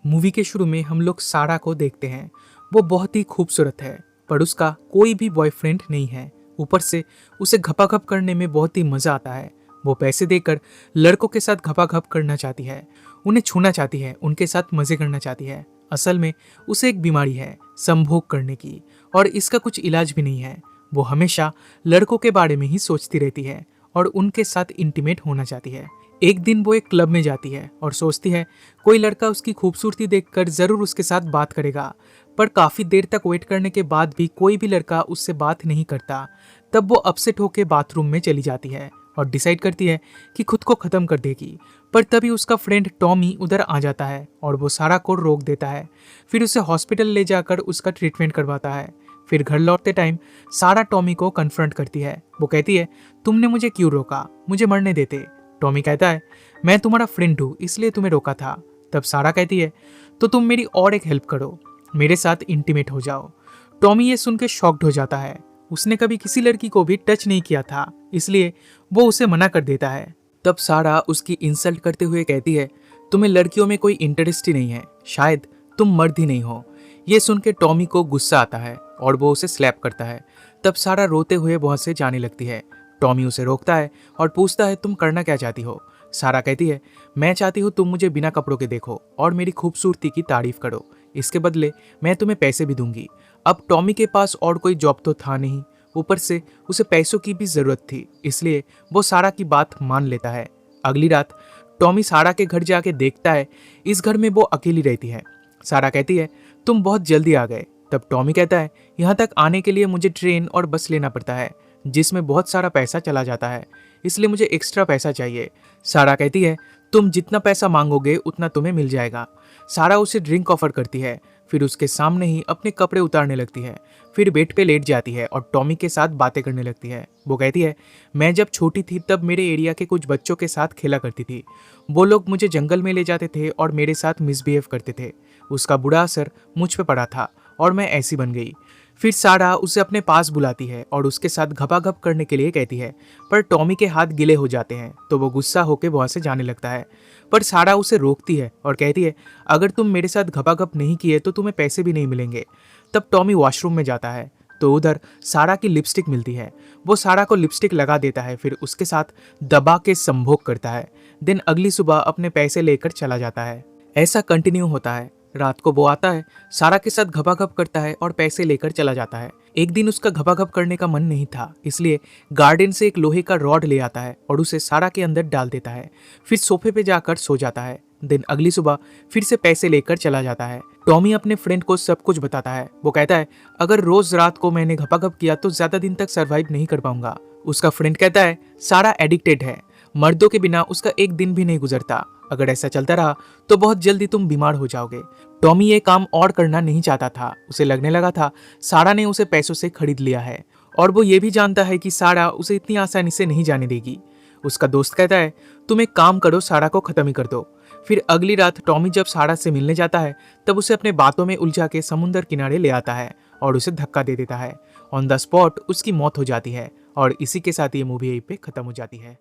Movie के शुरू में हम लोग सारा को देखते हैं। वो बहुत ही खूबसूरत है, पर उसका कोई भी बॉयफ्रेंड नहीं है। ऊपर से उसे घपाघप करने में बहुत ही मजा आता है। वो पैसे देकर लड़कों के साथ घपाघप करना चाहती है, उन्हें छूना चाहती है, उनके साथ मजे करना चाहती है। असल में उसे एक बीमारी है संभोग करने की, और इसका कुछ इलाज भी नहीं है। वो हमेशा लड़कों के बारे में ही सोचती रहती है और उनके साथ इंटीमेट होना चाहती है। एक दिन वो एक क्लब में जाती है और सोचती है कोई लड़का उसकी खूबसूरती देखकर जरूर उसके साथ बात करेगा, पर काफी देर तक वेट करने के बाद भी कोई भी लड़का उससे बात नहीं करता। तब वो अपसेट होकर बाथरूम में चली जाती है और डिसाइड करती है कि खुद को खत्म कर देगी। पर तभी उसका फ्रेंड टॉमी उधर आ जाता है और वो सारा को रोक देता है। फिर उसे हॉस्पिटल ले जाकर उसका ट्रीटमेंट करवाता है। फिर घर लौटते टाइम सारा टॉमी को कन्फ्रंट करती है। वो कहती है, तुमने मुझे क्यों रोका, मुझे मरने देते। टॉमी कहता है, मैं तुम्हारा फ्रेंड हूँ इसलिए तुम्हें रोका था। तब सारा कहती है, तो तुम मेरी और एक हेल्प करो, मेरे साथ इंटीमेट हो जाओ। टॉमी ये सुन के शॉक्ड हो जाता है। उसने कभी किसी लड़की को भी टच नहीं किया था, इसलिए वो उसे मना कर देता है। तब सारा उसकी इंसल्ट करते हुए कहती है, तुम्हें लड़कियों में कोई इंटरेस्ट ही नहीं है, शायद तुम मर्द ही नहीं हो। ये सुन के टॉमी को गुस्सा आता है और वो उसे स्लैप करता है। तब सारा रोते हुए वहां से जाने लगती है। टॉमी उसे रोकता है और पूछता है, तुम करना क्या चाहती हो। सारा कहती है, मैं चाहती हूँ तुम मुझे बिना कपड़ों के देखो और मेरी खूबसूरती की तारीफ करो, इसके बदले मैं तुम्हें पैसे भी दूंगी। अब टॉमी के पास और कोई जॉब तो था नहीं, ऊपर से उसे पैसों की भी जरूरत थी, इसलिए वो सारा की बात मान लेता है। अगली रात टॉमी सारा के घर जाके देखता है इस घर में वो अकेली रहती है। सारा कहती है, तुम बहुत जल्दी आ गए। तब टॉमी कहता है, यहाँ तक आने के लिए मुझे ट्रेन और बस लेना पड़ता है, जिसमें बहुत सारा पैसा चला जाता है, इसलिए मुझे एक्स्ट्रा पैसा चाहिए। सारा कहती है, तुम जितना पैसा मांगोगे उतना तुम्हें मिल जाएगा। सारा उसे ड्रिंक ऑफर करती है, फिर उसके सामने ही अपने कपड़े उतारने लगती है। फिर बेड पे लेट जाती है और टॉमी के साथ बातें करने लगती है। वो कहती है, मैं जब छोटी थी तब मेरे एरिया के कुछ बच्चों के साथ खेला करती थी। वो लोग मुझे जंगल में ले जाते थे और मेरे साथ मिसबिहेव करते थे। उसका बुरा असर मुझ पे पड़ा था और मैं ऐसी बन गई। फिर सारा उसे अपने पास बुलाती है और उसके साथ घपाघप करने के लिए कहती है, पर टॉमी के हाथ गीले हो जाते हैं तो वो गुस्सा होकर वहां से जाने लगता है। पर सारा उसे रोकती है और कहती है, अगर तुम मेरे साथ घपाघप नहीं किए तो तुम्हें पैसे भी नहीं मिलेंगे। तब टॉमी वॉशरूम में जाता है तो उधर सारा की लिपस्टिक मिलती है। वो सारा को लिपस्टिक लगा देता है, फिर उसके साथ दबा के संभोग करता है। दिन अगली सुबह अपने पैसे लेकर चला जाता है। ऐसा कंटिन्यू होता है। रात को वो आता है, सारा के साथ घपाघप करता है और पैसे लेकर चला जाता है। एक दिन उसका घपाघप करने का मन नहीं था, इसलिए गार्डन से एक लोहे का रॉड ले आता है और उसे सारा के अंदर डाल देता है। फिर सोफे पे जाकर सो जाता है। दिन अगली सुबह फिर से पैसे लेकर चला जाता है। टॉमी अपने फ्रेंड को सब कुछ बताता है। वो कहता है, अगर रोज रात को मैंने घपाघप किया तो ज्यादा दिन तक सरवाइव नहीं कर पाऊंगा। उसका फ्रेंड कहता है, सारा एडिक्टेड है, मर्दों के बिना उसका एक दिन भी नहीं गुजरता, अगर ऐसा चलता रहा तो बहुत जल्दी तुम बीमार हो जाओगे। टॉमी ये काम और करना नहीं चाहता था। उसे लगने लगा था सारा ने उसे पैसों से खरीद लिया है और वो ये भी जानता है कि सारा उसे इतनी आसानी से नहीं जाने देगी। उसका दोस्त कहता है, तुम एक काम करो, सारा को खत्म ही कर दो। फिर अगली रात टॉमी जब सारा से मिलने जाता है तब उसे अपने बातों में उलझा के समुद्र किनारे ले आता है और उसे धक्का दे देता है। ऑन द स्पॉट उसकी मौत हो जाती है और इसी के साथ ये मूवी यहीं पे खत्म हो जाती है।